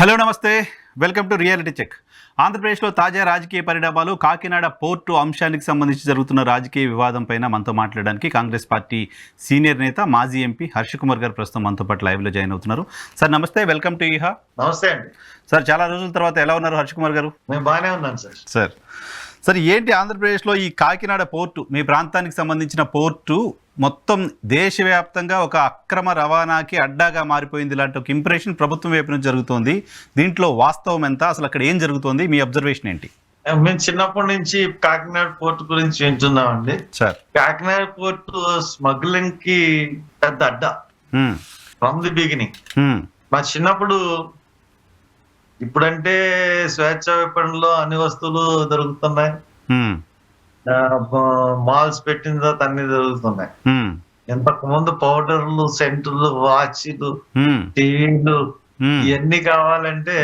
Hello నమస్తే, welcome to reality check. ఆంధ్రప్రదేశ్లో తాజా రాజకీయ పరిణామాలు, కాకినాడ పోర్టు అంశానికి సంబంధించి జరుగుతున్న రాజకీయ వివాదం పైన మనతో మాట్లాడడానికి కాంగ్రెస్ పార్టీ సీనియర్ నేత మాజీ ఎంపీ హర్ష కుమార్ గారు ప్రస్తుతం మనతో పాటు లైవ్లో జాయిన్ అవుతున్నారు. సార్ నమస్తే, వెల్కమ్ టు ఈహా. నమస్తే అండి సార్, చాలా రోజుల తర్వాత ఎలా ఉన్నారు హర్ష కుమార్ గారు? మేము బాగానే ఉన్నాం సార్. సార్ ఏంటి ఆంధ్రప్రదేశ్లో ఈ కాకినాడ పోర్టు, మీ ప్రాంతానికి సంబంధించిన పోర్టు మొత్తం దేశవ్యాప్తంగా ఒక అక్రమ రవాణాకి అడ్డాగా మారిపోయింది లాంటి ఒక ఇంప్రెషన్ ప్రభుత్వం వైపు నుంచి జరుగుతోంది. దీంట్లో వాస్తవం ఎంత, అసలు అక్కడ ఏం జరుగుతోంది, మీ అబ్జర్వేషన్ ఏంటి? మేము చిన్నప్పటి నుంచి కాకినాడ పోర్టు గురించి వింటున్నామండి సార్. కాకినాడ పోర్టు స్మగ్లింగ్ కి పెద్ద అడ్డా ఫ్రమ్ ది బిగినింగ్. మా చిన్నప్పుడు, ఇప్పుడంటే స్వేచ్ఛ విపణిలో అన్ని వస్తువులు దొరుకుతున్నాయి, మాల్స్ పెట్టిన తర్వాత అన్ని దొరుకుతున్నాయి. ఇంతకు ముందు పౌడర్లు, సెంటులు, వాచ్లు, టీవీలు ఇవన్నీ కావాలంటే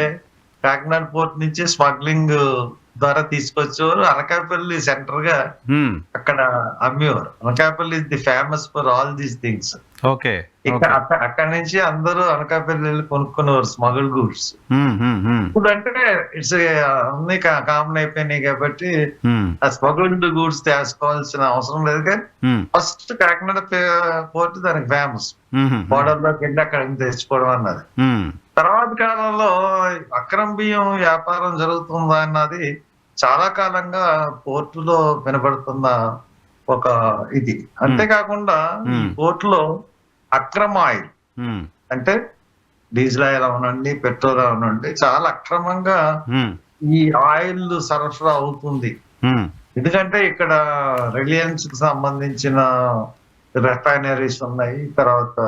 కాకినాడ పోర్ట్ నుంచి స్మగ్లింగ్ ద్వారా తీసుకొచ్చేవారు. అనకాపల్లి సెంటర్ గా అక్కడ అమ్మేవారు. Anakapalli is the famous for all these things. Okay, అక్కడ నుంచి అందరూ అనకాపల్లి వెళ్ళి కొనుక్కునేవారు స్మగుల్ గూడ్స్. ఇప్పుడు అంటే ఇట్స్ అన్ని కామన్ అయిపోయినాయి కాబట్టి ఆ స్మగుల్డ్ గూడ్స్ తీసుకోవాల్సిన అవసరం లేదు. కానీ ఫస్ట్ కాకినాడ పోర్ట్ దానికి ఫేమస్. బోర్డర్ లోకి వెళ్ళి అక్కడ తెచ్చుకోవడం అన్నది. తర్వాత కాలంలో అక్రమ బియ్యం వ్యాపారం జరుగుతుందా అన్నది చాలా కాలంగా పోర్టులో వినబడుతున్న ఒక ఇది. అంతేకాకుండా ఈ పోర్టులో అక్రమ ఆయిల్, అంటే డీజిల్ ఆయిల్ అవనండి, పెట్రోల్ అవనండి, చాలా అక్రమంగా ఈ ఆయిల్ సరఫరా అవుతుంది. ఎందుకంటే ఇక్కడ రిలయన్స్ కి సంబంధించిన రిఫైనరీస్ ఉన్నాయి. తర్వాత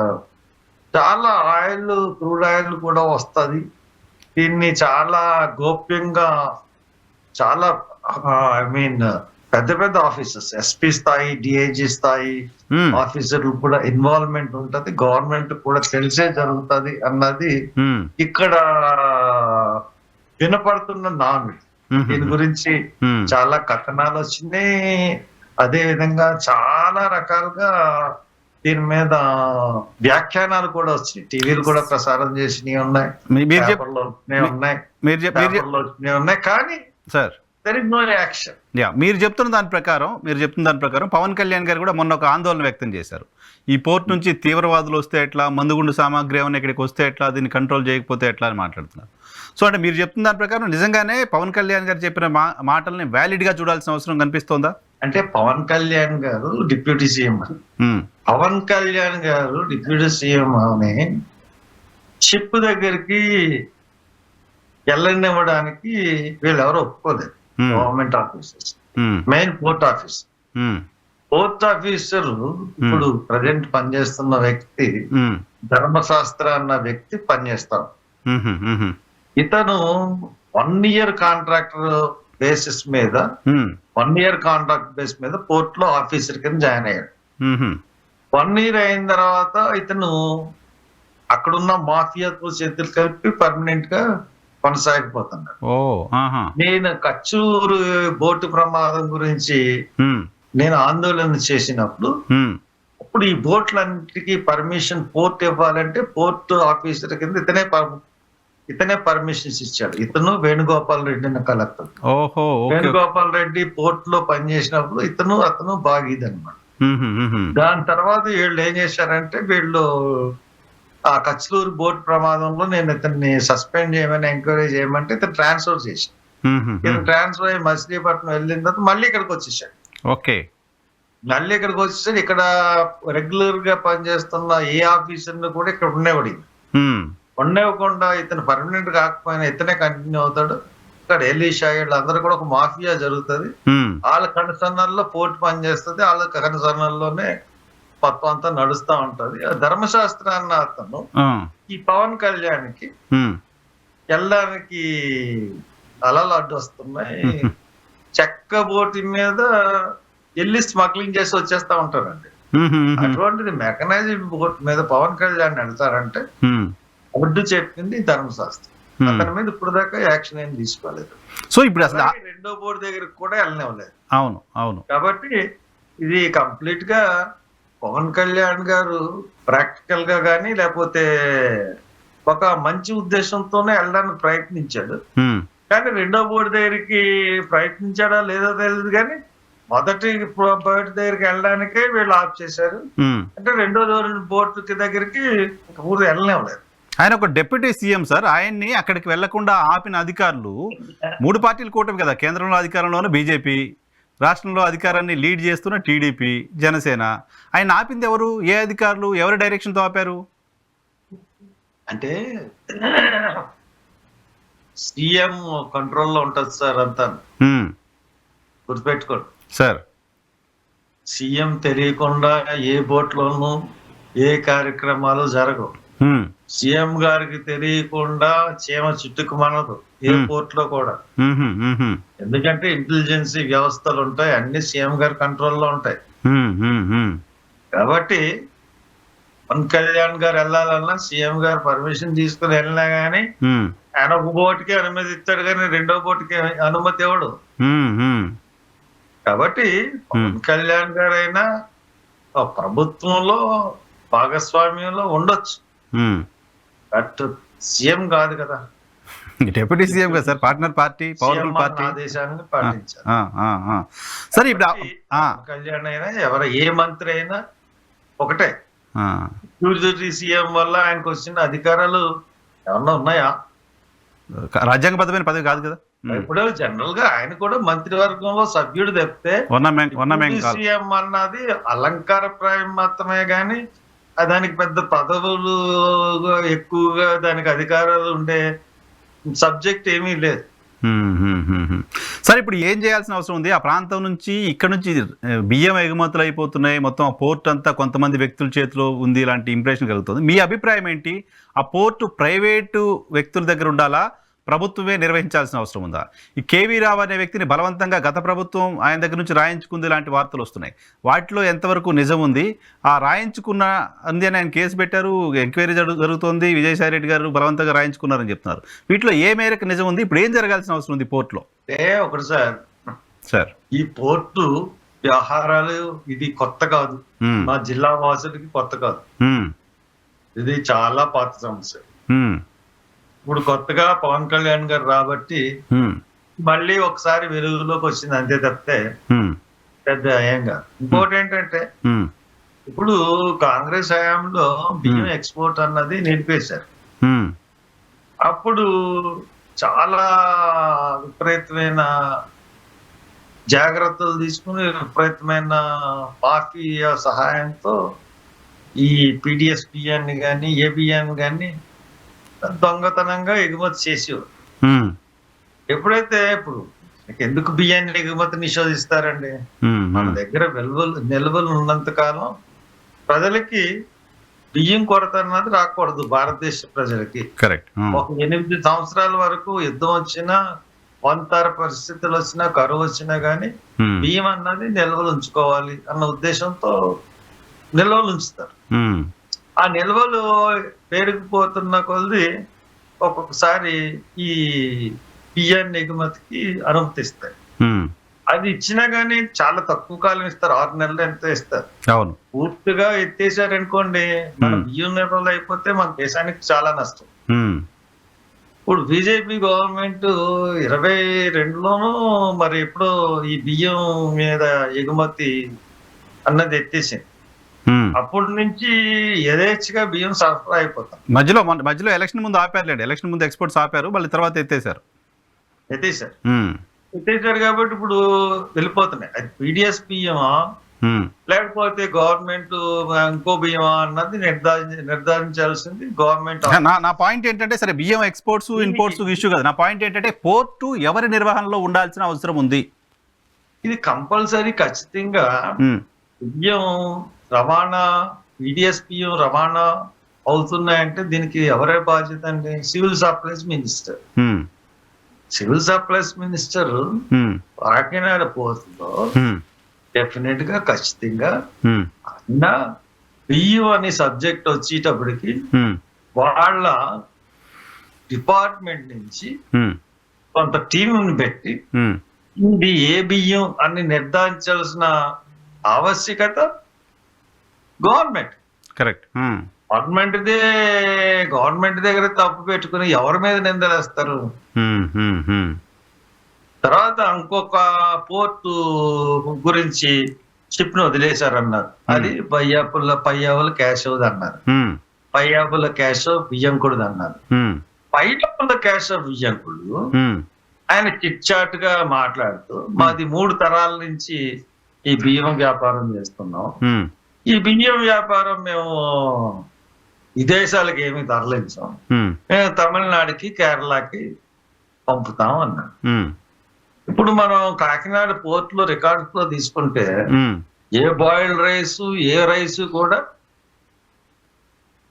చాలా ఆయిల్, క్రూడ్ ఆయిల్ కూడా వస్తుంది. దీన్ని చాలా గోప్యంగా, చాలా పెద్ద పెద్ద ఆఫీసర్స్, ఎస్పీ స్థాయి, డిఐజీ స్థాయి ఆఫీసర్లు కూడా ఇన్వాల్వ్మెంట్ ఉంటది. గవర్నమెంట్ కూడా తెలిసే జరుగుతుంది అన్నది ఇక్కడ వినపడుతున్న నామి. దీని గురించి చాలా కథనాలు వచ్చినాయి. అదే విధంగా చాలా రకాలుగా దీని మీద వ్యాఖ్యానాలు కూడా వచ్చినాయి. టీవీలు కూడా ప్రసారం చేసినవి ఉన్నాయి, పేపర్లో ఉన్నాయి. కానీ sir, there is no reaction. మీరు చెప్తున్న దాని ప్రకారం పవన్ కళ్యాణ్ గారు కూడా మొన్న ఒక ఆందోళన వ్యక్తం చేశారు. ఈ పోర్ట్ నుంచి తీవ్రవాదులు వస్తే ఎట్లా, మందుగుండు సామాగ్రి ఏమైనా ఇక్కడికి వస్తే ఎట్లా, దీన్ని కంట్రోల్ చేయకపోతే ఎట్లా అని మాట్లాడుతున్నారు. సో అంటే మీరు చెప్తున్న దాని ప్రకారం నిజంగానే పవన్ కళ్యాణ్ గారు చెప్పిన మాటల్ని వ్యాలిడ్ గా చూడాల్సిన అవసరం కనిపిస్తోందా? అంటే పవన్ కళ్యాణ్ గారు డిప్యూటీ సీఎం, పవన్ కళ్యాణ్ గారు డిప్యూటీ సీఎం అని షిప్ దగ్గరికి వెళ్ళనివ్వడానికి వీళ్ళెవరూ ఒప్పుకోలేదు. Government officers, main port officer ఇప్పుడు ప్రజెంట్ పనిచేస్తున్న వ్యక్తి ధర్మశాస్త్ర అన్న వ్యక్తి పనిచేస్తాడు. ఇతను 1 year కాంట్రాక్టర్ బేసిస్ మీద, 1 year కాంట్రాక్ట్ బేస్ మీద పోర్ట్ లో ఆఫీసర్ కింద జాయిన్ అయ్యాడు. 1 year అయిన తర్వాత ఇతను అక్కడున్న మాఫియాతో చేతులు కలిపి పర్మనెంట్ గా కొనసాగిపోతున్నాడు. నేను కచ్చూరు బోటు ప్రమాదం గురించి నేను ఆందోళన చేసినప్పుడు, అప్పుడు ఈ బోట్లన్నిటికీ పర్మిషన్ పోర్ట్ ఇవ్వాలంటే పోర్ట్ ఆఫీసర్ కింద ఇతనే పర్మిషన్స్ ఇచ్చాడు. ఇతను వేణుగోపాల్ రెడ్డి అన్న కలెక్టర్. వేణుగోపాల్ రెడ్డి పోర్ట్ లో పనిచేసినప్పుడు అతను బాగీదన్నమాట. దాని తర్వాత వీళ్ళు ఏం చేశారంటే, వీళ్ళు ఆ కచ్చలూరు బోట్ ప్రమాదంలో నేను ఇతన్ని సస్పెండ్ చేయమని, ఎంక్వైరీ చేయమంటే ఇతను ట్రాన్స్ఫర్ చేశాను. ఇతను ట్రాన్స్ఫర్ అయ్యి మచిలీపట్నం వెళ్ళిన తర్వాత మళ్ళీ ఇక్కడికి వచ్చేసాడు. ఇక్కడ రెగ్యులర్ గా పనిచేస్తున్న ఏ ఆఫీసర్ ను కూడా ఇక్కడ ఉండేవకుండా ఇతను పర్మనెంట్ కాకపోయినా ఇతనే కంటిన్యూ అవుతాడు. ఇక్కడ ఎలీషా వీళ్ళందరూ కూడా ఒక మాఫియా జరుగుతుంది. వాళ్ళ కనుసన్నల్లో పోర్ట్ పనిచేస్తుంది, వాళ్ళ కనుసన్నల్లోనే మొత్తం అంతా నడుస్తా ఉంటది. ధర్మశాస్త్రాన్ని అతను ఈ పవన్ కళ్యాణ్ కి వెళ్ళడానికి అలలు అడ్డు వస్తున్నాయి. చెక్క బోటి మీద వెళ్ళి స్మగ్లింగ్ చేసి వచ్చేస్తా ఉంటారండి. అటువంటిది మెకనైజ్డ్ బోట్ మీద పవన్ కళ్యాణ్ వెళ్తారంటే అడ్డు చెప్పింది ధర్మశాస్త్రం. అతని మీద ఇప్పుడు దాకా యాక్షన్ ఏం తీసుకోలేదు. సో ఇప్పుడు అసలు రెండో బోర్డు దగ్గరికి కూడా వెళ్ళనివ్వలేదు. అవును. కాబట్టి ఇది కంప్లీట్ గా పవన్ కళ్యాణ్ గారు ప్రాక్టికల్ గా కానీ లేకపోతే ఒక మంచి ఉద్దేశంతోనే వెళ్ళడానికి ప్రయత్నించాడు. ఉమ్, కానీ రెండో బోర్డు దగ్గరికి ప్రయత్నించాడా లేదో తెలియదు, కానీ మొదటి బోర్డు దగ్గరికి వెళ్ళడానికే వీళ్ళు ఆఫ్ చేశారు. ఉమ్. అంటే రెండో బోర్డు దగ్గరికి ఊరు వెళ్ళలేవు. ఆయన ఒక డిప్యూటీ సీఎం సార్, ఆయన్ని అక్కడికి వెళ్లకుండా ఆపిన అధికారులు 3 పార్టీల కూటమి కదా, కేంద్రంలో అధికారంలోనే బీజేపీ, రాష్ట్రంలో అధికారాన్ని లీడ్ చేస్తున్న టీడీపీ, జనసేన. ఆయన ఆపింది ఎవరు? ఏ అధికారులు? ఎవరి డైరెక్షన్తో ఆపారు? అంటే సీఎం కంట్రోల్లో ఉంటుంది సార్ అంతా, ఉమ్, గుర్తుపెట్టుకోండి సార్. సీఎం తెలియకుండా ఏ బోట్లోనూ ఏ కార్యక్రమాలు జరగవు. ఉమ్, సీఎం గారికి తెలియకుండా చీమ చుట్టుకు మనదు ఏ పోర్ట్ లో కూడా. ఉహుం, ఉహుం, ఎందుకంటే ఇంటెలిజెన్సీ వ్యవస్థలు ఉంటాయి, అన్ని సీఎం గారి కంట్రోల్లో ఉంటాయి. ఉమ్, ఉమ్, ఉమ్, కాబట్టి పవన్ కళ్యాణ్ గారు వెళ్ళాలన్నా సీఎం గారు పర్మిషన్ తీసుకుని వెళ్ళినా గానీ ఉమ్, ఆయన ఒక బోటుకి అనుమతి ఇస్తాడు, కానీ రెండో బోటుకి అనుమతి ఇవ్వడు. ఉమ్, ఉమ్, కాబట్టి పవన్ కళ్యాణ్ గారైనా ఆ ప్రభుత్వంలో భాగస్వామ్యంలో ఉండొచ్చు, ఉమ్. బట్ సీఎం కాదు కదా. డిప్యూటీ సీఎం కదా sir, partner party, powerful CM party. ఆదేశాన్ని పాటించారు. సరే ఇప్పుడు పవన్ కళ్యాణ్ అయినా ఏ మంత్రి అయినా ఒకటే. యూజీ సీఎం వల్ల ఆయనకు వచ్చిన అధికారాలు ఏమన్నా ఉన్నాయా? రాజ్యాంగబద్ధమైన పదవి కాదు కదా. ఇప్పుడు జనరల్ గా ఆయన కూడా మంత్రివర్గంలో సభ్యుడు తప్పితే సీఎం అన్నది అలంకారప్రాయం మాత్రమే, గాని దానికి పెద్ద పదవులు ఎక్కువగా దానికి అధికారాలు ఉండే సబ్జెక్ట్ ఏమీ లేదు. సరే ఇప్పుడు ఏం చేయాల్సిన అవసరం ఉంది? ఆ ప్రాంతం నుంచి ఇక్కడ నుంచి బియ్యం ఎగుమతులు అయిపోతున్నాయి, మొత్తం ఆ పోర్ట్ అంతా కొంతమంది వ్యక్తుల చేతిలో ఉంది, ఇలాంటి ఇంప్రెషన్ కలుగుతుంది. మీ అభిప్రాయం ఏంటి? ఆ పోర్టు ప్రైవేటు వ్యక్తుల దగ్గర ఉండాలా, ప్రభుత్వమే నిర్వహించాల్సిన అవసరం ఉందా? ఈ కేవీ రావు అనే వ్యక్తిని బలవంతంగా గత ప్రభుత్వం ఆయన దగ్గర నుంచి రాయించుకుంది లాంటి వార్తలు వస్తున్నాయి. వాటిలో ఎంతవరకు నిజం ఉంది? ఆ రాయించుకున్న అంది అని ఆయన కేసు పెట్టారు, ఎంక్వైరీ జరుగుతోంది, విజయసాయి రెడ్డి గారు బలవంతంగా రాయించుకున్నారని చెప్తున్నారు. వీటిలో ఏ మేరకు నిజం ఉంది? ఇప్పుడు ఏం జరగాల్సిన అవసరం ఉంది పోర్టులో? ఒకటి సార్, ఈ పోర్టు వ్యవహారాలు ఇది కొత్త కాదు, మా జిల్లా వాసులకి కొత్త కాదు, ఇది చాలా పాత సమస్య. ఇప్పుడు కొత్తగా పవన్ కళ్యాణ్ గారు రాబట్టి మళ్ళీ ఒకసారి వెలుగులోకి వచ్చింది అంతే తప్పితే పెద్ద ఏం కాదు. ఇంకోటి ఏంటంటే ఇప్పుడు కాంగ్రెస్ హయాంలో బియ్యం ఎక్స్పోర్ట్ అన్నది నిలిపేశారు. అప్పుడు చాలా విపరీతమైన జాగ్రత్తలు తీసుకుని విపరీతమైన మాఫియా సహాయంతో ఈ పీడిఎస్ బియ్యాన్ని కానీ ఏ బియ్యాన్ని కానీ దొంగతనంగా ఎగుమతి చేసేవారు. ఎప్పుడైతే ఇప్పుడు ఎందుకు బియ్యాన్ని ఎగుమతి నిషేధిస్తారండి? మన దగ్గర నిల్వలు ఉన్నంత కాలం ప్రజలకి బియ్యం కొరత అన్నది రాకూడదు. భారతదేశ ప్రజలకి ఒక 8 సంవత్సరాల వరకు యుద్ధం వచ్చినా, వంతర పరిస్థితులు వచ్చినా, కరువు వచ్చినా గానీ బియ్యం అన్నది నిల్వలు ఉంచుకోవాలి అన్న ఉద్దేశంతో నిల్వలు ఉంచుతారు. ఆ నిల్వలు పెరిగిపోతున్న కొద్ది ఒక్కొక్కసారి ఈ బియ్యాన్ని ఎగుమతికి అనుమతిస్తాయి. అది ఇచ్చినా గానీ చాలా తక్కువ కాలం ఇస్తారు, 6 నెలలు ఎంత ఇస్తారు. అవును, పూర్తిగా ఎత్తేసారనుకోండి, మన బియ్యం నిల్వలు అయిపోతే మన దేశానికి చాలా నష్టం. ఇప్పుడు బీజేపీ గవర్నమెంట్ 22లోనూ మరి ఎప్పుడో ఈ బియ్యం మీద ఎగుమతి అన్నది ఎత్తేసింది. అప్పటి నుంచి యథేచ్ఛగా బియ్యం సరఫరా అయిపోతాం. మధ్యలో ఎలక్షన్ ముందు ఆపారులేండి, ఎలక్షన్ ముందు ఎక్స్పోర్ట్స్ ఆపారు, మళ్ళీ తర్వాత ఎత్తేసారు కాబట్టి ఇప్పుడు వెళ్ళిపోతున్నాయి. అది పీడిఎస్ బియ్యమా లేకపోతే గవర్నమెంట్ ఇంకో బియ్యమా అన్నది నిర్ధారించాల్సింది గవర్నమెంట్. నా పాయింట్ ఏంటంటే, సరే బియ్యం ఎక్స్పోర్ట్స్ ఇంపోర్ట్స్ ఇష్యూ కదా, నా పాయింట్ ఏంటంటే పోర్టు ఎవరి నిర్వహణలో ఉండాల్సిన అవసరం ఉంది? ఇది కంపల్సరీ ఖచ్చితంగా బియ్యం రవాణా, పీడిఎస్ బియ్యం రవాణా అవుతున్నాయంటే దీనికి ఎవరే బాధ్యత అండి? Civil supplies minister. Civil supplies minister Kakinada పోర్టులో డెఫినెట్ గా ఖచ్చితంగా అన్న బియ్యం అనే సబ్జెక్ట్ వచ్చేటప్పటికి వాళ్ళ డిపార్ట్మెంట్ నుంచి కొంత టీంని పెట్టి ఇది ఏ బియ్యం అని నిర్ధారించాల్సిన ఆవశ్యకత గవర్నమెంట్. కరెక్ట్. గవర్నమెంట్ దగ్గర తప్పు పెట్టుకుని ఎవరి మీద నిందలేస్తారు? తర్వాత ఇంకొక పోర్టు గురించి షిప్ ను వదిలేశారన్నారు. అది పయ్యావుల కేశవ్ అన్నారు. పయ్యావుల కేశవ్ విజయంకుడు అన్నారు. పయ్యావుల కేశవ్ విజయంకుడు ఆయన చిట్ చాట్ గా మాట్లాడుతూ మాది 3 తరాల నుంచి ఈ బియ్యం వ్యాపారం చేస్తున్నాం. ఈ బియ్యం వ్యాపారం మేము విదేశాలకు ఏమి తరలించాం. మేము తమిళనాడుకి కేరళకి పంపుతాం అన్నాడు. ఇప్పుడు మనం కాకినాడ పోర్ట్ లో రికార్డ్స్ లో తీసుకుంటే ఏ బాయిల్డ్ రైస్ ఏ రైస్ కూడా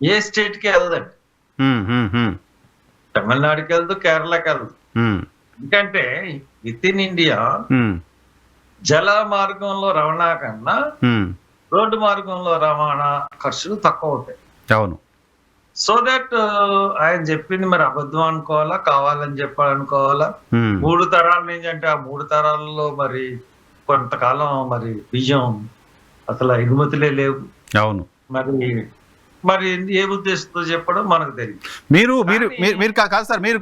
ఏ స్టేట్ కి వెళ్ళదండి. తమిళనాడుకి వెళ్తూ కేరళకి వెళ్తూ. ఎందుకంటే విత్ ఇన్ ఇండియా జల మార్గంలో రవాణా కన్నా రోడ్డు మార్గంలో రవాణా ఖర్చులు తక్కువ అవుతాయి. అవును. సో దట్ ఆయన చెప్పింది మరి అబద్ధం అనుకోవాలా, కావాలని చెప్పాలనుకోవాలా? 3 తరాల నుంచి అంటే ఆ 3 తరాలలో మరి కొంతకాలం మరి బియ్యం అసలు ఎగుమతులే లేవు. అవును. మరి ఏ ఉద్దేశంతో చెప్పడం మనకు తెలియదు. మీరు కాదు సార్, మీరు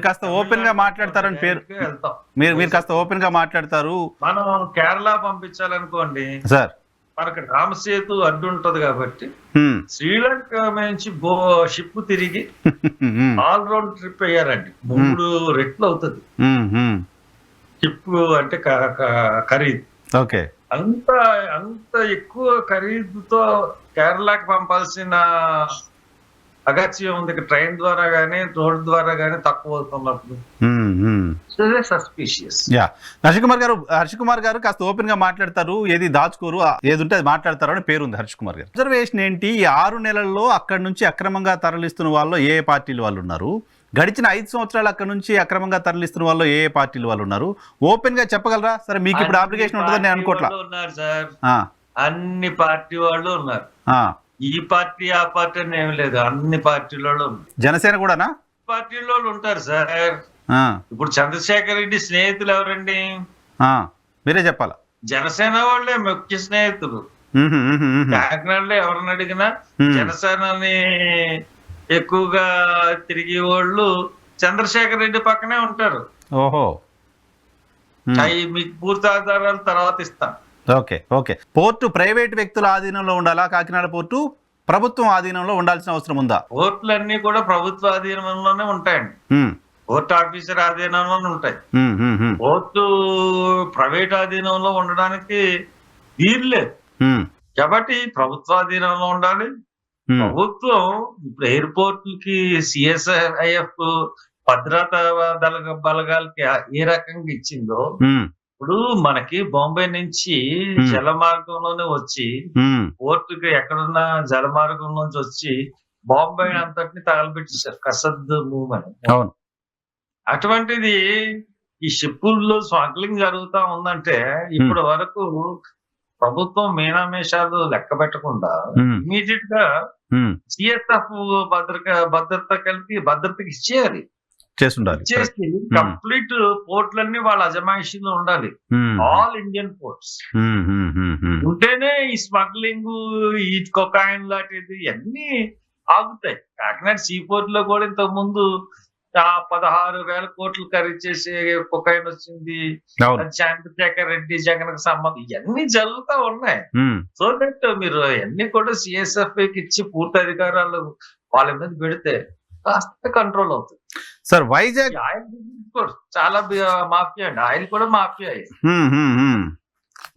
కాస్త ఓపెన్ గా మాట్లాడతారని పేరు, మీరు కాస్త ఓపెన్ గా మాట్లాడతారు. మనం కేరళ పంపించాలనుకోండి సార్, మనకి రామసేతు అడ్డు ఉంటది కాబట్టి శ్రీలంక నుంచి షిప్ తిరిగి ఆల్ రౌండ్ ట్రిప్ అయ్యారండి. 3 రెట్లు అవుతుంది షిప్ అంటే ఖరీదు. ఓకే. అంత ఎక్కువ ఖరీదుతో కేరళకి పంపాల్సిన అగత్యం ఉంది. ట్రైన్ ద్వారా గానీ రోడ్ ద్వారా గానీ తక్కువ అవుతున్నప్పుడు సస్పిషియస్. హర్ష కుమార్ గారు కాస్త ఓపెన్ గా మాట్లాడతారు, ఏది దాచుకోరు, ఏది ఉంటే అది మాట్లాడతారు అని పేరుంది హర్ష కుమార్ గారు. రిజర్వేషన్ ఏంటి? ఈ 6 నెలల్లో అక్కడి నుంచి అక్రమంగా తరలిస్తున్న వాళ్ళు ఏ పార్టీలు వాళ్ళు ఉన్నారు? గడిచిన 5 సంవత్సరాలు అక్కడ నుంచి అక్రమంగా తరలిస్తున్న వాళ్ళు ఏ పార్టీలు వాళ్ళు ఉన్నారు? ఓపెన్ గా చెప్పగలరా? సరే, మీకు ఇప్పుడు అప్లికేషన్ ఉంటుందని నేను అనుకోవట్లా. ఉన్నారు సార్, అన్ని పార్టీ వాళ్ళు ఉన్నారు. ఈ పార్టీ ఆ పార్టీ అని ఏమి లేదు, అన్ని పార్టీల వాళ్ళు ఉన్నారు. జనసేన కూడానా? పార్టీలో ఉంటారు సార్. ఇప్పుడు చంద్రశేఖర్ రెడ్డి స్నేహితులు ఎవరండి? మీరే చెప్పాలా. జనసేన వాళ్ళే ముఖ్య స్నేహితులు. కాకినాడలో ఎవరిని అడిగినా జనసేనని ఎక్కువగా తిరిగే వాళ్ళు చంద్రశేఖర్ రెడ్డి పక్కనే ఉంటారు. ఓహో. అవి మీకు పూర్తి ఆధారాలు తర్వాత ఇస్తాను. ఓకే. పోర్టు ప్రైవేట్ వ్యక్తుల ఆధీనంలో ఉండాలా? కాకినాడ పోర్టు ప్రభుత్వం ఆధీనంలో ఉండాల్సిన అవసరం ఉందా? పోర్టులన్నీ కూడా ప్రభుత్వ ఆధీనంలోనే ఉంటాయండి. పోర్ట్ ఆఫీసర్ ఆధీనంలోనే ఉంటాయి. పోర్టు ప్రైవేట్ ఆధీనంలో ఉండడానికి వీల్లేదు. కాబట్టి ప్రభుత్వ ఆధీనంలో ఉండాలి. ప్రభుత్వం ఇప్పుడు ఎయిర్పోర్ట్లకి సిఎస్ఐఎఫ్ భద్రతా బలగాలకి ఏ రకంగా ఇచ్చిందో, ఇప్పుడు మనకి బాంబే నుంచి జల మార్గంలోనే వచ్చి పోర్టుకి ఎక్కడున్నా జల మార్గం నుంచి వచ్చి బాంబే అంతటిని తగలబెట్టేశారు కసద్ మూవ్మెంట్. అటువంటిది ఈ షిప్పుల్లో స్మగ్లింగ్ జరుగుతా ఉందంటే ఇప్పటి వరకు ప్రభుత్వం మీనామేషాలు లెక్క పెట్టకుండా ఇమీడియట్ గా సిఎస్ఎఫ్ భద్రత కలిపి భద్రతకి ఇచ్చేయాలి. చేసి కంప్లీట్ పోర్ట్లన్నీ వాళ్ళ అజమాయిషీలో ఉండాలి. ఆల్ ఇండియన్ పోర్ట్స్ ఉంటేనే ఈ స్మగ్లింగ్, ఈ కొకాయిన్ లాంటిది అన్ని ఆగుతాయి. కాకినాడ సీ పోర్ట్ లో కూడా ఇంతకు ముందు 16,000 కోట్లు ఖరీదు చేసే కొకాయిన్ వచ్చింది. చంద్రశేఖర్ రెడ్డి జగన్ కి సంబంధం ఇవన్నీ జరుగుతా ఉన్నాయి. సో దట్ మీరు అన్ని కూడా సిఎస్ఎఫ్ కి ఇచ్చి పూర్తి అధికారాలు వాళ్ళ మీద పెడితే కాస్త కంట్రోల్ అవుతుంది. సార్, వైజాగ్ చాలా మాఫియా అండి, ఆయిల్ కూడా మాఫియా.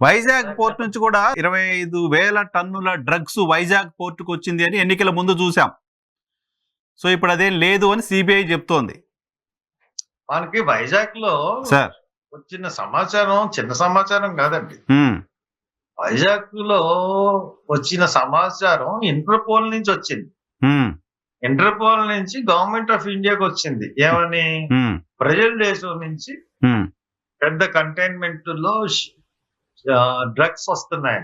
వైజాగ్ పోర్ట్ నుంచి కూడా 25,000 టన్నుల డ్రగ్స్ వైజాగ్ పోర్టుకు వచ్చింది అని ఎన్నికల ముందు చూసాం. సో ఇప్పుడు అదేం లేదు అని సిబిఐ చెప్తోంది. మనకి వైజాగ్ లో సార్ వచ్చిన సమాచారం చిన్న సమాచారం కాదండి. వైజాగ్ లో వచ్చిన సమాచారం ఇంటర్పోల్ నుంచి వచ్చింది. ఇంటర్పోల్ నుంచి గవర్నమెంట్ ఆఫ్ ఇండియాకి వచ్చింది. ఏమని? బ్రెజిల్ దేశం నుంచి పెద్ద కంటైన్మెంట్ లో డ్రగ్స్ వస్తున్నాయి.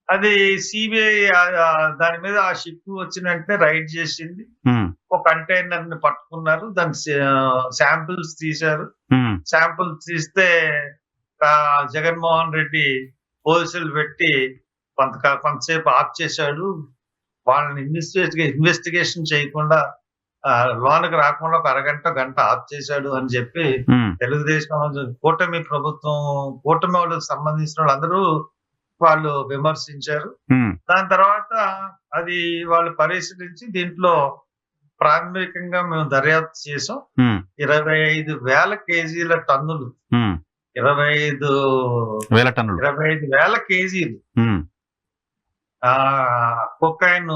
అది సిబిఐ దాని మీద ఆ షిప్ వచ్చిన వెంటనే రైడ్ చేసింది. ఒక కంటైనర్ ని పట్టుకున్నారు, దాని శాంపిల్స్ తీశారు. శాంపిల్స్ తీస్తే జగన్మోహన్ రెడ్డి పోలీసులు పెట్టి కొంతసేపు ఆఫ్ చేశాడు. వాళ్ళని ఇన్వెస్టిగేషన్ చేయకుండా లోనికి రాకుండా ఒక అరగంట గంట ఆఫ్ చేశాడు అని చెప్పి తెలుగుదేశం కూటమి ప్రభుత్వం కూటమి వాళ్ళకి సంబంధించిన వాళ్ళందరూ వాళ్ళు విమర్శించారు. దాని తర్వాత అది వాళ్ళు పరిశీలించి దీంట్లో ప్రాథమికంగా మేము దర్యాప్తు చేసాం. 25,000 కేజీల టన్నులు 25,000 కేజీలు కొకైన్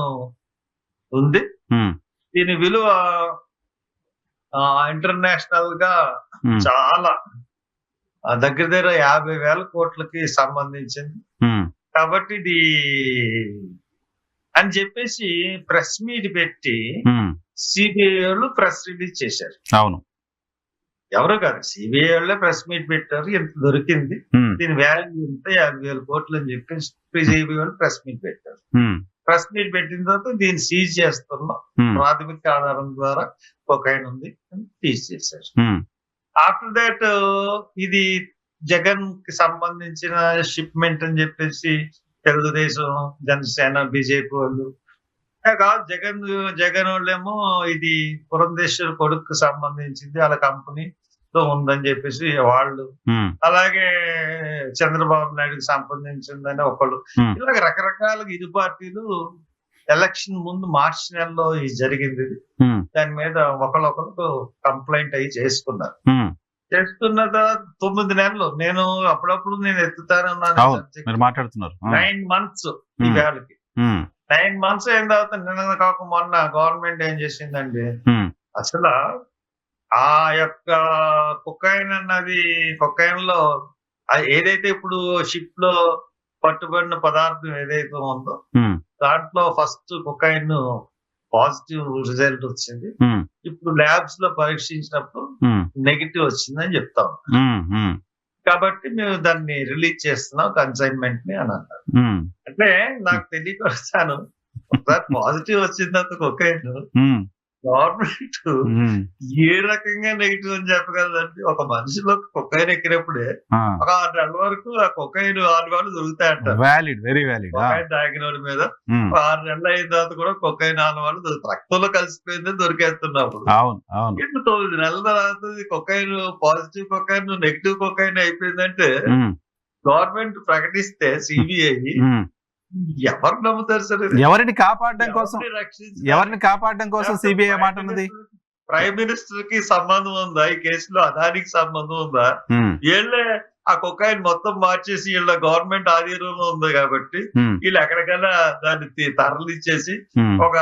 ఉంది. దీని విలువ ఇంటర్నేషనల్ గా చాలా దగ్గర 50,000 కోట్లకి సంబంధించింది. కాబట్టి ఇది అని చెప్పేసి ప్రెస్ మీట్ పెట్టి సిబిఐ వాళ్ళు ప్రెస్ రిలీజ్ చేశారు. అవును, ఎవరు కాదు, సిబిఐ వాళ్ళే ప్రెస్ మీట్ పెట్టారు. ఎంత దొరికింది, దీని వాల్యూ ఎంత 50,000 కోట్లు అని చెప్పేసి సిబిఐ వాళ్ళు ప్రెస్ మీట్ పెట్టారు. ప్రెస్ మీట్ పెట్టిన తర్వాత దీన్ని సీజ్ చేస్తున్నాం, ప్రాథమిక ఆధారం ద్వారా కొకైన్ ఉంది అని సీజ్ చేశారు. ఆఫ్టర్ దాట్ ఇది జగన్ కి సంబంధించిన షిప్మెంట్ అని చెప్పేసి తెలుగుదేశం, జనసేన, బీజేపీ వాళ్ళు కాదు, జగన్ వాళ్ళేమో ఇది పురంధేశ్వర్ కొడుకు సంబంధించింది, వాళ్ళ కంపెనీలో ఉందని చెప్పేసి వాళ్ళు, అలాగే చంద్రబాబు నాయుడుకి సంబంధించిందని ఒకళ్ళు, ఇలాగ రకరకాలుగా ఇరు పార్టీలు ఎలక్షన్ ముందు మార్చి నెలలో ఇది జరిగింది. దాని మీద ఒకళ్ళొకరు కంప్లైంట్ అయ్యి చేసుకున్నారు. చేసుకున్న తర్వాత 9 నెలలు నేను అప్పుడప్పుడు నేను ఎత్తుతానన్నాను. 9 months ఈ వేళకి 9 months అయిన తర్వాత నిన్న కాక మొన్న గవర్నమెంట్ ఏం చేసిందండి, అసలు ఆ యొక్క కొకైన్ అన్నది కొకైన్ లో ఏదైతే ఇప్పుడు షిప్ లో పట్టుబడిన పదార్థం ఏదైతే ఉందో దాంట్లో ఫస్ట్ కొకైన్ పాజిటివ్ రిజల్ట్ వచ్చింది. ఇప్పుడు ల్యాబ్స్ లో పరీక్షించినప్పుడు నెగిటివ్ వచ్చిందని చెప్తాం. కాబట్టి మేము దాన్ని రిలీజ్ చేస్తున్నాం కన్సైన్మెంట్ ని అని అన్నారు. అంటే నాకు తెలియకొస్తాను, ఒకసారి పాజిటివ్ వచ్చిన తర్వాత కొకైన్ గవర్నమెంట్ ఏ రకంగా నెగిటివ్ అని చెప్పగలదండి. ఒక మనిషిలో కొకైన్ ఎక్కినప్పుడే ఒక 6 నెలల వరకు ఆ కొకైన్ ఆనవాళ్ళు దొరుకుతాయంట. కొకైన్ తాగిన వాడి మీద 6 నెలలు అయిన తర్వాత కూడా కొకైన్ ఆనవాళ్ళు దొరుకుతాయి. రక్తంలో కలిసిపోయిందని దొరికేస్తున్నప్పుడు 9 నెలల తర్వాత cocaine positive cocaine negative cocaine అయిపోయిందంటే గవర్నమెంట్ ప్రకటిస్తే సిబిఐ ఎవరు నమ్ముతారు సార్? ఎవరిని కాపాడడం కోసం సిబిఐ మాట ఉన్నది. ప్రైమ్ మినిస్టర్ కి సంబంధం ఉందా ఈ కేసులో? అదానికి సంబంధం ఉందా? వీళ్ళే ఆ కొకైన్ మొత్తం మార్చేసి వీళ్ళ గవర్నమెంట్ ఆధీనంలో ఉంది కాబట్టి వీళ్ళు ఎక్కడికైనా దాన్ని తరలిచ్చేసి ఒక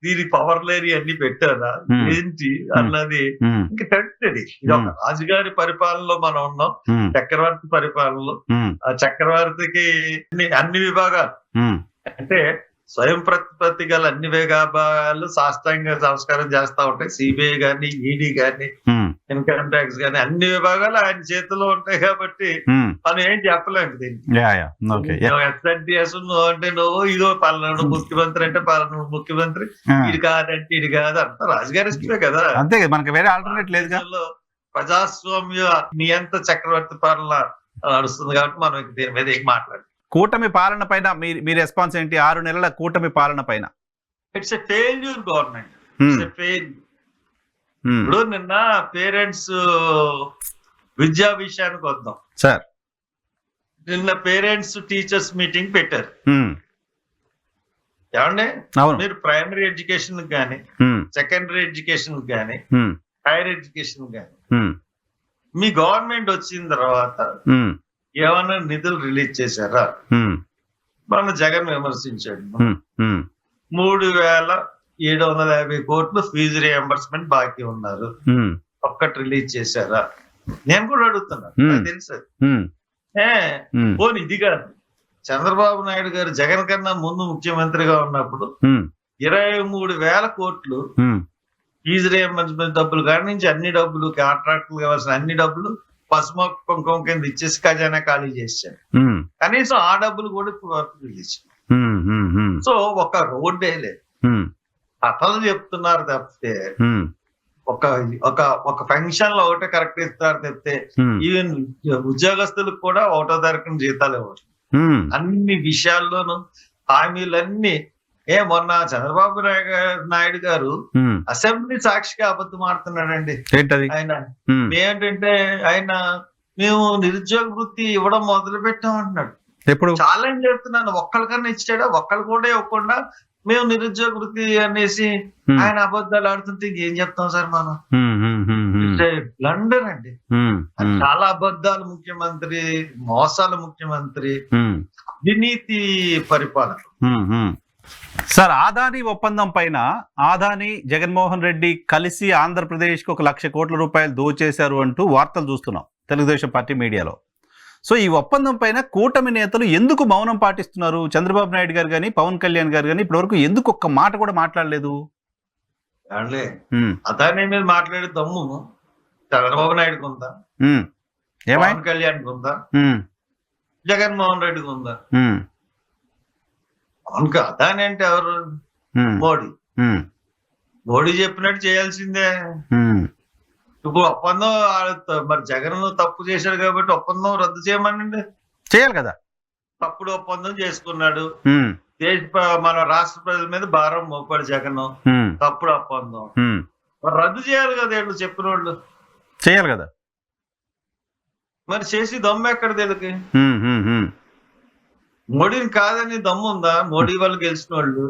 దీని పవర్ లేని అన్ని పెట్టారా ఏంటి అన్నది ఇంకా తెలియదు. ఇది ఒక రాజుగారి పరిపాలనలో మనం ఉన్నాం, చక్రవర్తి పరిపాలనలో. ఆ చక్రవర్తికి అన్ని విభాగాలు అంటే స్వయం ప్రతిపత్తి గల అన్ని విభాగాలు సాష్టాంగ సంస్కారం చేస్తా ఉంటాయి. సిబిఐ గాని, ఈడీ గాని, ఇన్కమ్ ట్యాక్స్ గాని అన్ని విభాగాలు ఆయన చేతిలో ఉంటాయి కాబట్టి మనం ఏం చెప్పలేము దీన్ని. ఎస్ఎన్టీఎస్ అంటే నువ్వు ఇదో పలానాడు ముఖ్యమంత్రి అంటే పలానాడు ముఖ్యమంత్రి, ఇది కాదంటే ఇది కాదు అంత రాజుగారి ఇష్టమే కదా. అంతే, మనకి వేరే ఆల్టర్నేట్ లేదు. ప్రజాస్వామ్య నియంత చక్రవర్తి పాలన నడుస్తుంది కాబట్టి మనం దీని మీద ఏం మాట్లాడాలి. కూటమి పాలన పైన మీ రెస్పాన్స్ ఏంటి? 6 నెలల కూటమి పాలన పైన. It's a failure government. ఇప్పుడు నిన్న పేరెంట్స్ విద్యా విషయానికి వద్దాం సార్. నిన్న పేరెంట్స్ టీచర్స్ మీటింగ్ పెట్టారు. ఏమండి, మీరు ప్రైమరీ ఎడ్యుకేషన్ గానీ, సెకండరీ ఎడ్యుకేషన్ గానీ, హైయర్ ఎడ్యుకేషన్ గానీ మీ గవర్నమెంట్ వచ్చిన తర్వాత ఏమన్నా నిధులు రిలీజ్ చేశారా? మన జగన్ విమర్శించాడు. 3,750 కోట్లు ఫీజు రియంబర్స్మెంట్ బాకీ ఉన్నారు, ఒక్కటి రిలీజ్ చేశారా? నేను కూడా అడుగుతున్నా, తెలుసు. పోనీ ఇది కాదు, చంద్రబాబు నాయుడు గారు జగన్ కన్నా ముందు ముఖ్యమంత్రిగా ఉన్నప్పుడు 23,000 కోట్లు ఫీజు రియంబర్స్మెంట్ డబ్బులు కాడి నుంచి అన్ని డబ్బులు, కాంట్రాక్టులు కావాల్సిన అన్ని డబ్బులు పసుమ కుంకుమ కింద ఇచ్చేసి ఖజానా ఖాళీ చేశారు. కనీసం ఆ డబ్బులు కూడా రిలీజ్. సో ఒక రోడ్డే లేదు, కథలు చెప్తున్నారు తప్పితే ఒక ఫంక్షన్ లో ఒకటే కరెక్ట్ ఇస్తారు తప్పితే ఈవెన్ ఉద్యోగస్తులకు కూడా 1వ తారీఖున జీతాలు ఇవ్వరు. అన్ని విషయాల్లోనూ హామీలన్నీ మొన్న చంద్రబాబు నాయుడు గారు అసెంబ్లీ సాక్షిగా అబద్ధం ఆడుతున్నాడండి. ఏంటది? ఆయన ఏంటంటే మేము నిరుద్యోగ వృత్తి ఇవ్వడం మొదలు పెట్టామంటున్నాడు. ఎప్పుడు? ఛాలెంజ్ చేస్తున్నాను, ఒక్కరికన్నా ఇచ్చాడా? ఒక్కరు కూడా ఇవ్వకుండా మేము నిరుద్యోగ వృత్తి అనేసి ఆయన అబద్ధాలు ఆడుతుంటే ఏం చెప్తాం సార్ మనం? బ్లండర్ అండి. చాలా అబద్ధాలు ముఖ్యమంత్రి, మోసాల ముఖ్యమంత్రి, అవినీతి పరిపాలన. సార్, ఆదాని ఒప్పందం పైన ఆదాని జగన్మోహన్ రెడ్డి కలిసి ఆంధ్రప్రదేశ్ కు 1,00,000 కోట్ల రూపాయలు దోచేశారు అంటూ వార్తలు చూస్తున్నాం తెలుగుదేశం పార్టీ మీడియాలో. సో ఈ ఒప్పందం పైన కూటమి నేతలు ఎందుకు మౌనం పాటిస్తున్నారు? చంద్రబాబు నాయుడు గారు కానీ పవన్ కళ్యాణ్ గారు కానీ ఇప్పటివరకు ఎందుకు ఒక్క మాట కూడా మాట్లాడలేదు? అదాని మీద మాట్లాడే దమ్ము చంద్రబాబు నాయుడుకి ఉందా? పవన్ కళ్యాణ్ ఉందా? జగన్మోహన్ రెడ్డికి ఉందా? అదాని అంటే ఎవరు? మోడీ చెప్పినట్టు చేయాల్సిందే. ఇప్పుడు ఒప్పందం మరి జగన్ తప్పు చేశాడు కాబట్టి ఒప్పందం రద్దు చేయమనండి, చేయాలి కదా. తప్పుడు ఒప్పందం చేసుకున్నాడు, మన రాష్ట్ర ప్రజల మీద భారం మోపాడు జగన్, తప్పుడు ఒప్పందం రద్దు చేయాలి కదా. వీళ్ళు చెప్పిన వాళ్ళు చేయాలి కదా. మరి చేసి దమ్ము ఎక్కడ తెలుగు? మోడీని కాదని దమ్ము ఉందా? మోడీ వాళ్ళు గెలిచిన వాళ్ళు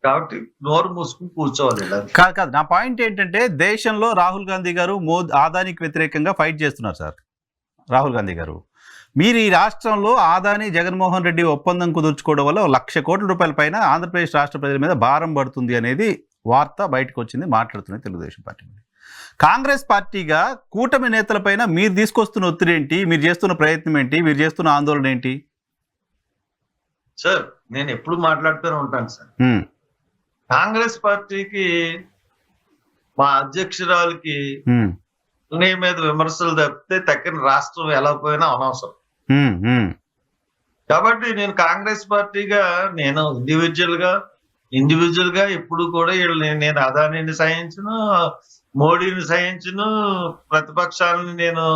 కాబట్టి నోరు మూసుకుని కూర్చోవాలి. కాదు, నా పాయింట్ ఏంటంటే దేశంలో రాహుల్ గాంధీ గారు ఆదానికి వ్యతిరేకంగా ఫైట్ చేస్తున్నారు సార్. రాహుల్ గాంధీ గారు, మీరు ఈ రాష్ట్రంలో ఆదాని జగన్మోహన్ రెడ్డి ఒప్పందం కుదుర్చుకోవడం వల్ల 1,00,000 కోట్ల రూపాయల పైన ఆంధ్రప్రదేశ్ రాష్ట్ర ప్రజల మీద భారం పడుతుంది అనేది వార్త బయటకు వచ్చింది, మాట్లాడుతున్నది తెలుగుదేశం పార్టీ. కాంగ్రెస్ పార్టీగా కూటమి నేతలపైన మీరు తీసుకొస్తున్న ఒత్తిడి ఏంటి? మీరు చేస్తున్న ప్రయత్నం ఏంటి? మీరు చేస్తున్న ఆందోళన ఏంటి? సార్, నేను ఎప్పుడు మాట్లాడుతూనే ఉంటాను సార్. కాంగ్రెస్ పార్టీకి మా అధ్యక్షురాలకి నీ మీద విమర్శలు తప్పితే తక్కిన రాష్ట్రం ఎలా పోయినా అనవసరం. కాబట్టి నేను కాంగ్రెస్ పార్టీగా నేను ఇండివిజువల్ గా ఎప్పుడు కూడా నేను అదానిని సహించను, మోడీని సహించను, ప్రతిపక్షాలని నేను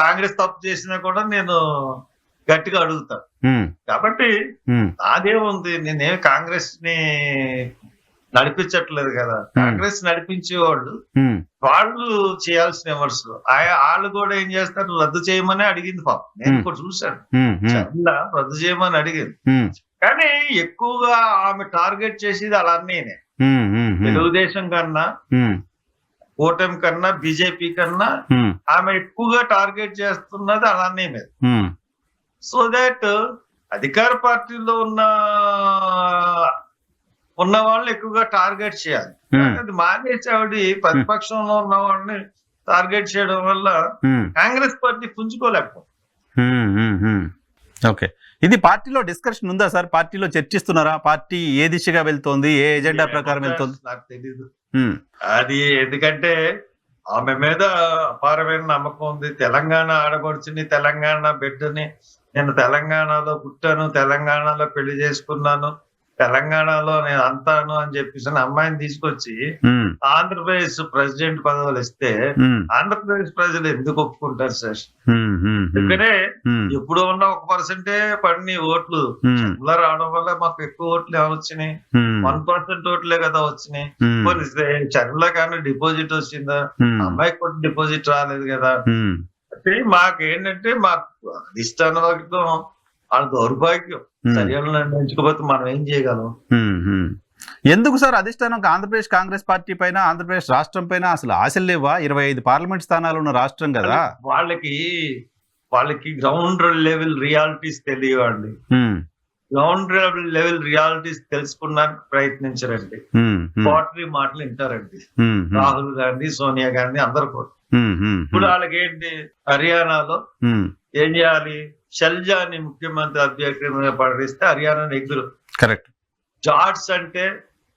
కాంగ్రెస్ తప్పు చేసినా కూడా నేను గట్టిగా అడుగుతాను. కాబట్టి అదేముంది, నేనే కాంగ్రెస్ ని నడిపించట్లేదు కదా. కాంగ్రెస్ నడిపించే వాళ్ళు చేయాల్సిన విమర్శలు వాళ్ళు కూడా ఏం చేస్తారు? రద్దు చేయమని అడిగింది పాపం. నేను కూడా చూశాను, రద్దు చేయమని అడిగింది. కానీ ఎక్కువగా ఆమె టార్గెట్ చేసేది అలానే తెలుగుదేశం కన్నా, కూటమి కన్నా, బీజేపీ కన్నా ఆమె ఎక్కువగా టార్గెట్ చేస్తున్నది అలానే మీద. సో దాట్ అధికార పార్టీలో ఉన్న వాళ్ళని ఎక్కువగా టార్గెట్ చేయాలి. అది మానేసి ఆవిడ ప్రతిపక్షంలో ఉన్న వాళ్ళని టార్గెట్ చేయడం వల్ల కాంగ్రెస్ పార్టీ పుంజుకోలేకపోతుంది. ఓకే, ఇది పార్టీలో డిస్కషన్ ఉందా సార్? పార్టీలో చర్చిస్తున్నారా? పార్టీ ఏ దిశగా వెళ్తోంది, ఏ ఎజెండా ప్రకారం వెళ్తోంది? నాకు తెలీదు అది. ఎందుకంటే ఆమె మీద అపారమైన నమ్మకం ఉంది. తెలంగాణ ఆడపడుచుని, తెలంగాణ బిడ్డని, నేను తెలంగాణలో పుట్టాను, తెలంగాణలో పెళ్లి చేసుకున్నాను, తెలంగాణలో నేను అంతాను అని చెప్పేసి అమ్మాయిని తీసుకొచ్చి ఆంధ్రప్రదేశ్ ప్రెసిడెంట్ పదవులు ఇస్తే ఆంధ్రప్రదేశ్ ప్రజలు ఎందుకు ఒప్పుకుంటారు సార్? ఎందుకనే ఎప్పుడు ఉన్న 1% పడిన ఓట్లు రావడం వల్ల మాకు ఎక్కువ ఓట్లు ఏమైనా వచ్చినాయి? 1% ఓట్లే కదా వచ్చినాయి. చర్మల కానీ డిపాజిట్ వచ్చిందా? అమ్మాయికి కూడా డిపాజిట్ రాలేదు కదా. అంటే మాకేంటంటే మాకు అధిష్టాన వర్గం వాళ్ళ దౌర్భాగ్యం. చర్యలు నిర్ణయించుకోకపోతే మనం ఏం చేయగలం? ఎందుకు సార్ అధిష్టానం ఆంధ్రప్రదేశ్ కాంగ్రెస్ పార్టీ పైన, ఆంధ్రప్రదేశ్ రాష్ట్రం పైన అసలు ఆశలు లేవా? 25 పార్లమెంట్ స్థానాలు ఉన్న రాష్ట్రం కదా. వాళ్ళకి గ్రౌండ్ లెవెల్ రియాలిటీస్ తెలియవండి. గ్రౌండ్ లెవెల్ రియాలిటీస్ తెలుసుకున్నానికి ప్రయత్నించారండి. పార్టీ మాటలు వింటారండి. రాహుల్ గాంధీ, సోనియా గాంధీ అందరు కూడా. ఇప్పుడు వాళ్ళకి ఏంటి? హర్యానాలో ఏం చేయాలి? షల్జాని ముఖ్యమంత్రి అభ్యర్థిగా ప్రకటిస్తే హర్యానా ఎగురు. కరెక్ట్.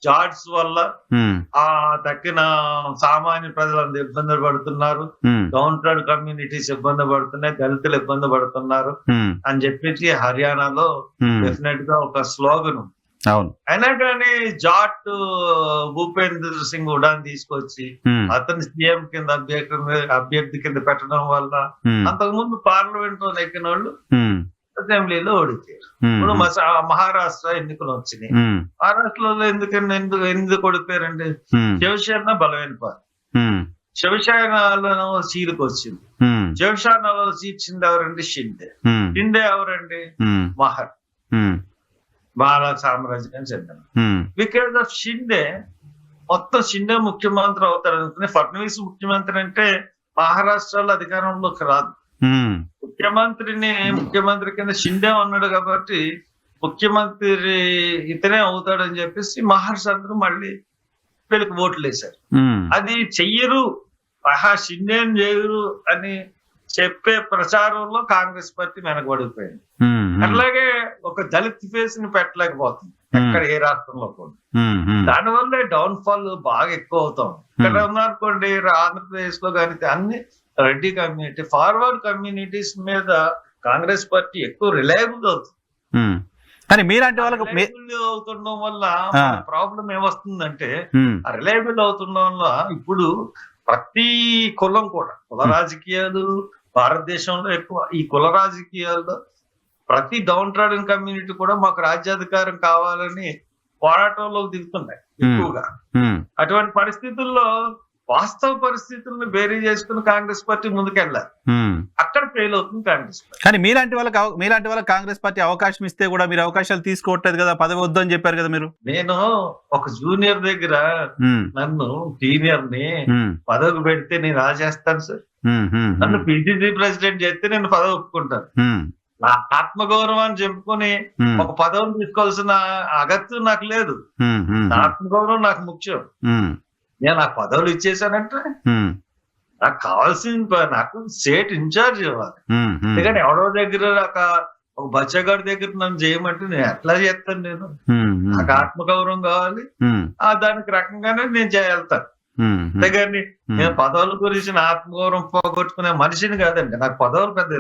జాట్స్ వల్ల ఆ తక్కిన సామాన్య ప్రజలందరూ ఇబ్బందులు పడుతున్నారు, డౌన్ టౌన్ కమ్యూనిటీస్ ఇబ్బంది పడుతున్నాయి, దళితులు ఇబ్బంది పడుతున్నారు అని చెప్పేసి హర్యానాలో డెఫినెట్ గా ఒక స్లోగన్. అయినా కానీ జాట్ భూపేంద్ర సింగ్ హుడాని తీసుకొచ్చి అతని సీఎం కింద అభ్యర్థి కింద పెట్టడం వల్ల అంతకు ముందు పార్లమెంట్ లో నెక్కిన వాళ్ళు అసెంబ్లీలో ఓడిపోయారు. ఇప్పుడు మహారాష్ట్ర ఎన్నికలు వచ్చినాయి. మహారాష్ట్రలో ఎందుకు ఓడిపోయారండి? శివసేన బలమైన పార్టీ. శివసేనలో సీలుకు వచ్చింది. శివసేనలో సీల్చింది ఎవరండి? షిండే. షిండే ఎవరండి? మహర్ బాల సామ్రాజ్యానికి చెందిన. బికాస్ ఆఫ్ షిండే మొత్తం షిండే ముఖ్యమంత్రి అవుతారు అనుకుని, ఫడ్నవీస్ ముఖ్యమంత్రి అంటే మహారాష్ట్రలో అధికారంలోకి రాదు. ముఖ్యమంత్రి కింద షిండే ఉన్నాడు కాబట్టి ముఖ్యమంత్రి ఇతనే అవుతాడని చెప్పేసి మహారాష్ట్ర అందరూ మళ్ళీ వీళ్ళకి ఓట్లు వేశారు. అది చెయ్యరు, షిండేని చేయరు అని చెప్పే ప్రచారంలో కాంగ్రెస్ పార్టీ వెనకబడిపోయింది. అట్లాగే ఒక దళిత్ ఫేస్ ని పెట్టలేకపోతుంది ఎక్కడ ఏ రాష్ట్రంలో కూడా. దానివల్ల డౌన్ ఫాల్ బాగా ఎక్కువ అవుతాం. ఇక్కడ ఉన్నారనుకోండి ఆంధ్రప్రదేశ్ లో కానీ అన్ని రెడ్డి కమ్యూనిటీ, ఫార్వర్డ్ కమ్యూనిటీస్ మీద కాంగ్రెస్ పార్టీ ఎక్కువ రిలయబుల్ అవుతుంది. కానీ మీలాంటి వాళ్ళకి అవుతుండడం వల్ల ప్రాబ్లం ఏమొస్తుందంటే, ఆ రిలయబుల్ అవుతుండడం వల్ల ఇప్పుడు ప్రతి కులం కూడా, కుల రాజకీయాలు భారతదేశంలో ఎక్కువ, ఈ కుల రాజకీయాల్లో ప్రతి డౌన్ ట్రాడన్ కమ్యూనిటీ కూడా మాకు రాజ్యాధికారం కావాలని పోరాటంలో దిగుతున్నాయి ఎక్కువగా. అటువంటి పరిస్థితుల్లో వాస్తవ పరిస్థితులను బేరీ చేసుకుని కాంగ్రెస్ పార్టీ ముందుకెళ్ళాలి. అక్కడ ఫెయిల్ అవుతుంది కాంగ్రెస్ పార్టీ. కానీ మీలాంటి వాళ్ళకి కాంగ్రెస్ పార్టీ అవకాశం ఇస్తే కూడా మీరు అవకాశాలు తీసుకోవట్లేదు కదా, పదవి వద్దు అని చెప్పారు కదా మీరు. నేను ఒక జూనియర్ దగ్గర నన్ను సీనియర్ ని పదవి పెడితే నేను రాజేస్తాను సార్. నన్ను పిసిసి ప్రెసిడెంట్ చేస్తే నేను పదవి ఒప్పుకుంటాను. నా ఆత్మగౌరవాన్ని చెప్పుకొని ఒక పదవిని తీసుకోవాల్సిన అగత్యం నాకు లేదు. నా ఆత్మగౌరవం నాకు ముఖ్యం. నేను నాకు పదవులు ఇచ్చేసానంటే నాకు కావాల్సిన, నాకు స్టేట్ ఇన్ఛార్జ్ ఇవ్వాలి. అందుకని ఎవడో దగ్గర ఒక బచ్చగాడి దగ్గర నన్ను చేయమంటే నేను ఎట్లా చేస్తాను? నేను నాకు ఆత్మగౌరవం కావాలి, దానికి రకంగానే నేను వెళ్తాను. అంతేగాని నేను పదవుల గురించి నా ఆత్మగౌరవం పోగొట్టుకునే మనిషిని కాదండి. నాకు పదవులు పెద్ద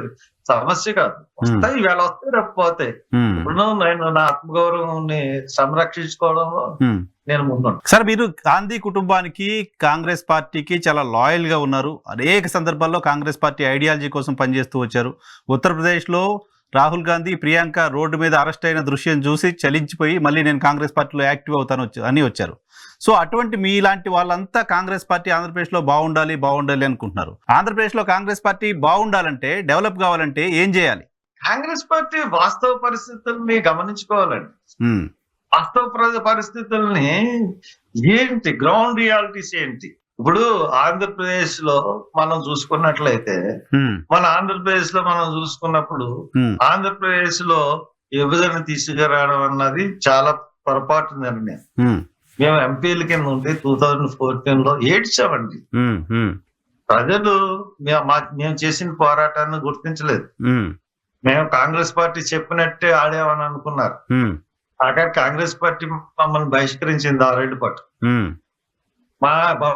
సమస్య కాదు. వస్తాయి, ఈవేళ వస్తాయి, రేపు పోతాయి. ఇప్పుడు నేను నా ఆత్మగౌరవం సంరక్షించుకోవడంలో నేను ముందు. సార్, మీరు గాంధీ కుటుంబానికి కాంగ్రెస్ పార్టీకి చాలా లాయల్ గా ఉన్నారు. అనేక సందర్భాల్లో కాంగ్రెస్ పార్టీ ఐడియాలజీ కోసం పనిచేస్తూ వచ్చారు. ఉత్తరప్రదేశ్లో రాహుల్ గాంధీ, ప్రియాంక రోడ్డు మీద అరెస్ట్ అయిన దృశ్యం చూసి చలించిపోయి మళ్ళీ నేను కాంగ్రెస్ పార్టీలో యాక్టివ్ అవుతాను అని వచ్చారు. సో అటువంటి మీలాంటి వాళ్ళంతా కాంగ్రెస్ పార్టీ ఆంధ్రప్రదేశ్లో బాగుండాలి అనుకుంటున్నారు. ఆంధ్రప్రదేశ్లో కాంగ్రెస్ పార్టీ బాగుండాలంటే, డెవలప్ కావాలంటే ఏం చేయాలి? కాంగ్రెస్ పార్టీ వాస్తవ పరిస్థితుల్ని గమనించుకోవాలండి. వాస్తవ పరిస్థితుల్ని ఏంటి, గ్రౌండ్ రియాలిటీస్ ఏంటి? ఇప్పుడు ఆంధ్రప్రదేశ్ లో మనం చూసుకున్నట్లయితే, చూసుకున్నప్పుడు ఆంధ్రప్రదేశ్ లో విభజన తీసుకురావడం అన్నది చాలా పొరపాటు నిర్ణయం. మేము ఎంపీల కింద ఉండి 2014 లో ఏడ్చామండి. ప్రజలు మేము చేసిన పోరాటాన్ని గుర్తించలేదు. మేము కాంగ్రెస్ పార్టీ చెప్పినట్టే ఆడామని అనుకున్నారు. అక్కడ కాంగ్రెస్ పార్టీ మమ్మల్ని బహిష్కరించింది 6 ఏళ్ల పాటు.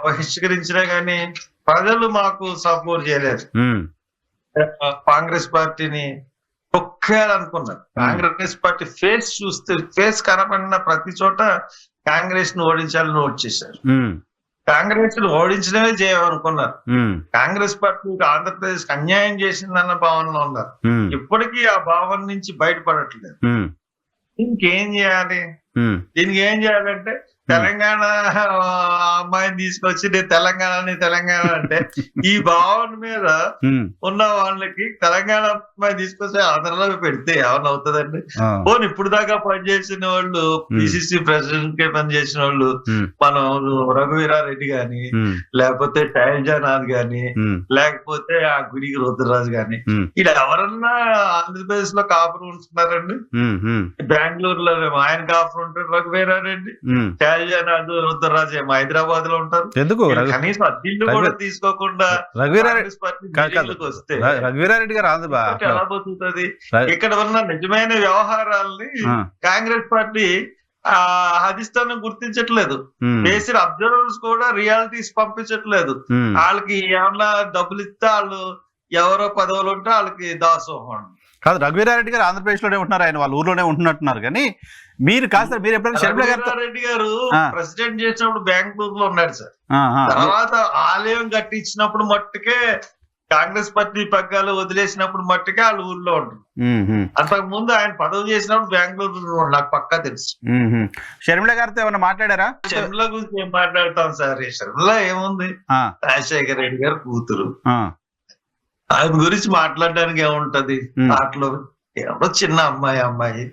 బహిష్కరించినా గానీ ప్రజలు మాకు సపోర్ట్ చేయలేదు. కాంగ్రెస్ పార్టీని తొక్కేయాలనుకున్నారు. కాంగ్రెస్ పార్టీ ఫేస్ కనపడిన ప్రతి చోట కాంగ్రెస్ ను ఓడించాలని వచ్చేసారు. కాంగ్రెస్ ను ఓడించడమే చేయమనుకున్నారు. కాంగ్రెస్ పార్టీకి ఆంధ్రప్రదేశ్ అన్యాయం చేసిందన్న భావనలో ఉన్నారు. ఇప్పటికీ ఆ భావన నుంచి బయటపడట్లేదు. ఇంకేం చేయాలి? దీనికి ఏం చేయాలంటే, తెలంగాణ అమ్మాయిని తీసుకొచ్చి నేను తెలంగాణ అంటే ఈ భావన మీద ఉన్న వాళ్ళకి తెలంగాణ అమ్మాయి తీసుకొచ్చి ఆంధ్రలో పెడితే ఏమన్నా అవుతుందండి? పోనీ ఇప్పుడు దాకా పనిచేసిన వాళ్ళు, పిసిసి ప్రెసిడెంట్ కి పనిచేసిన వాళ్ళు, మనం రఘువీరారెడ్డి గాని, లేకపోతే శైలజానాథ్ గాని, లేకపోతే ఆ గుడికి రుద్రరాజు గాని, ఇలా ఎవరన్నా ఆంధ్రప్రదేశ్ లో కాపురం ఉంటున్నారండి? బెంగళూరులో ఆయన కాపురం ఉంటారు రఘువీరారెడ్డి, శైలజానాథ్, రుద్రరాజు ఏమో హైదరాబాద్ లో ఉంటారు. కనీసం అద్దెళ్ళు కూడా తీసుకోకుండా వస్తే రఘువీరారెడ్డి గారు ఎలా బతుకుతుంది? ఇక్కడ ఉన్న నిజమైన వ్యవహారాలని కాంగ్రెస్ పార్టీ అధిష్టానం గుర్తించట్లేదు. బేసిక్ అబ్జర్వర్స్ కూడా రియాలిటీస్ పంపించట్లేదు. వాళ్ళకి ఏమన్నా డబ్బులు ఇస్తే వాళ్ళు ఎవరో పదవులు ఉంటే వాళ్ళకి దాసోహం. కాదు, రఘువీరారెడ్డి గారు ఆంధ్రప్రదేశ్ లోనే ఉంటున్నారు, ఆయన వాళ్ళ ఊర్లోనే ఉంటున్నట్టున్నారు. కానీ మీరు కాదు సార్, మీరు ఎప్పుడైనా రఘువీరారెడ్డి గారు ప్రెసిడెంట్ చేసినప్పుడు బెంగళూరు లో ఉన్నాడు సార్. తర్వాత ఆలయం కట్టించినప్పుడు మట్టుకే కాంగ్రెస్ పార్టీ పగ్గాలు వదిలేసినప్పుడు మట్టుకే వాళ్ళు ఊర్లో ఉంటారు. అంతకు ముందు ఆయన పదవి చేసినప్పుడు బెంగళూరు నాకు పక్కా తెలుసు. షర్మిల గారితో ఏమన్నా మాట్లాడారా? షర్మిల గురించి ఏం మాట్లాడతాం సార్? షర్మిల ఏముంది, రాజశేఖర రెడ్డి గారు కూతురు, ఆయన గురించి మాట్లాడడానికి ఏముంటది? దాంట్లో ఎవరో చిన్న అమ్మాయి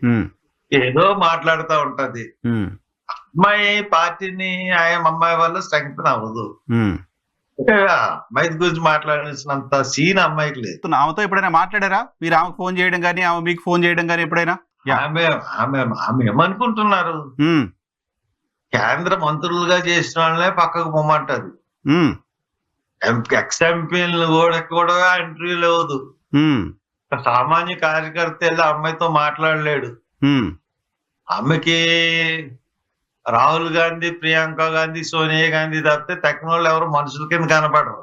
ఏదో మాట్లాడుతూ ఉంటది. అమ్మాయి పార్టీని అమ్మాయి వల్ల స్ట్రెంగ్త్ అవ్వదు. అమ్మాయి గురించి మాట్లాడాల్సినంత సీన్ అమ్మాయికి లేదు. ఆమెతో ఎప్పుడైనా మాట్లాడారా మీరు? ఆమెకు ఫోన్ చేయడం కానీ ఆమె మీకు ఫోన్ చేయడం కానీ ఎప్పుడైనా? ఆమె ఏమనుకుంటున్నారు, కేంద్ర మంత్రులుగా చేసిన వాళ్ళనే పక్కకు పొమ్మంటది. ఎక్స్ ఎంపీలు కూడా ఇంటర్వ్యూ లేదు. సామాన్య కార్యకర్త వెళ్ళి అమ్మాయితో మాట్లాడలేడు. ఆమెకి రాహుల్ గాంధీ, ప్రియాంక గాంధీ, సోనియా గాంధీ తప్పితే తక్కువ ఎవరు మనుషుల కింద కనపడరు.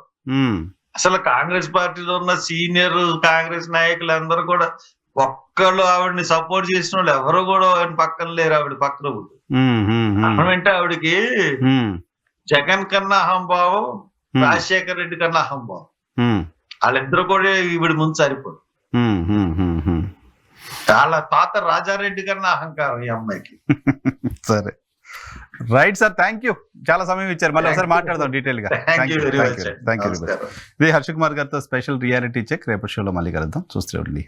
అసలు కాంగ్రెస్ పార్టీలో ఉన్న సీనియర్ కాంగ్రెస్ నాయకులందరూ కూడా ఒక్కళ్ళు ఆవిడని సపోర్ట్ చేసిన వాళ్ళు ఎవరు కూడా ఆయన పక్కన లేరు. ఆవిడ పక్కన అంటే ఆవిడకి జగన్ కన్నా అహంభావం, రాజశేఖర రెడ్డి కన్నా అహంభావం. వాళ్ళిద్దరు కూడా ఈవిడ ముందు సరిపోదు. చాలా తాత రాజారెడ్డి కన్నా అహంకారం ఈ అమ్మాయికి. సరే, రైట్ సార్, థ్యాంక్ యూ. చాలా సమయం ఇచ్చారు. మళ్ళీ ఒకసారి మాట్లాడదాం డీటెయిల్ గా. Thank you. ఇది హర్ష కుమార్ గారితో స్పెషల్ రియాలిటీ చెక్. రేపటి షోలో మళ్ళీ కలుద్దాం. చూస్తూ ఉండండి.